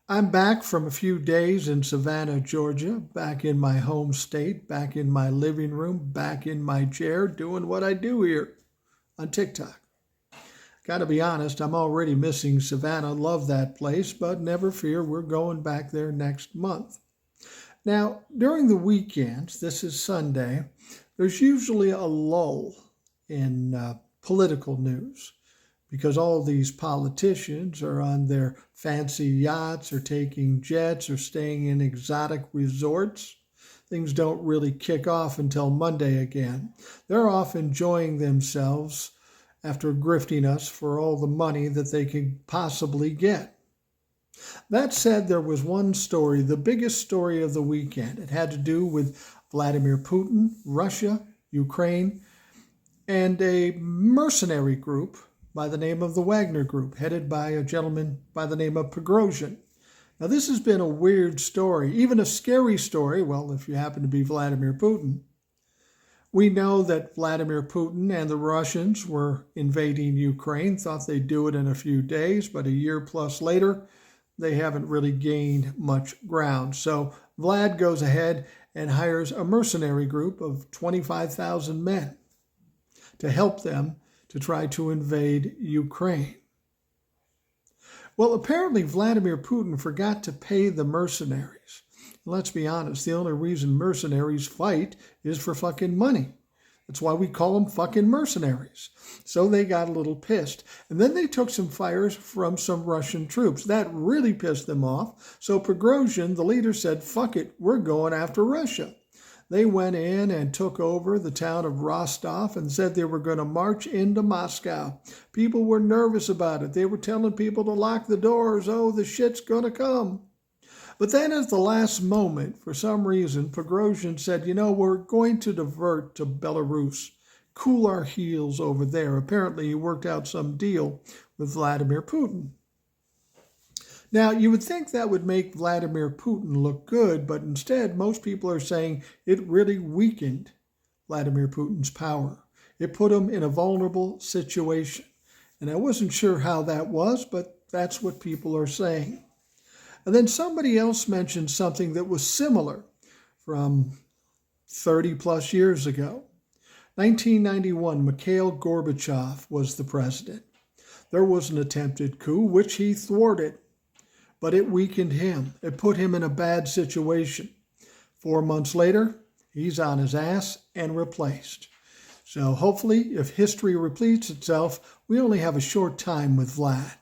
I'm back from a few days in Savannah, Georgia, back in my home state, back in my living room, back in my chair, doing what I do here on TikTok. Got to be honest, I'm already missing Savannah. Love that place, but never fear, we're going back there next month. Now, during the weekends, this is Sunday, there's usually a lull in political news because all these politicians are on their fancy yachts or taking jets or staying in exotic resorts. Things don't really kick off until Monday again. They're off enjoying themselves after grifting us for all the money that they could possibly get. That said, there was one story, the biggest story of the weekend. It had to do with Vladimir Putin, Russia, Ukraine, and a mercenary group by the name of the Wagner Group, headed by a gentleman by the name of Prigozhin. Now, this has been a weird story, even a scary story, well, if you happen to be Vladimir Putin. We know that Vladimir Putin and the Russians were invading Ukraine, thought they'd do it in a few days, but a year plus later, they haven't really gained much ground. So Vlad goes ahead and hires a mercenary group of 25,000 men to help them to try to invade Ukraine. Well, apparently Vladimir Putin forgot to pay the mercenaries. Let's be honest, the only reason mercenaries fight is for fucking money. That's why we call them fucking mercenaries. So they got a little pissed. And then they took some fires from some Russian troops. That really pissed them off. So Prigozhin, the leader, said, fuck it, we're going after Russia. They went in and took over the town of Rostov and said they were going to march into Moscow. People were nervous about it. They were telling people to lock the doors. Oh, the shit's going to come. But then at the last moment, for some reason, Prigozhin said, we're going to divert to Belarus, cool our heels over there. Apparently he worked out some deal with Vladimir Putin. Now, you would think that would make Vladimir Putin look good, but instead, most people are saying it really weakened Vladimir Putin's power. It put him in a vulnerable situation. And I wasn't sure how that was, but that's what people are saying. And then somebody else mentioned something that was similar from 30 plus years ago. 1991, Mikhail Gorbachev was the president. There was an attempted coup, which he thwarted, but it weakened him. It put him in a bad situation. 4 months later, he's on his ass and replaced. So hopefully, if history repeats itself, we only have a short time with Vlad.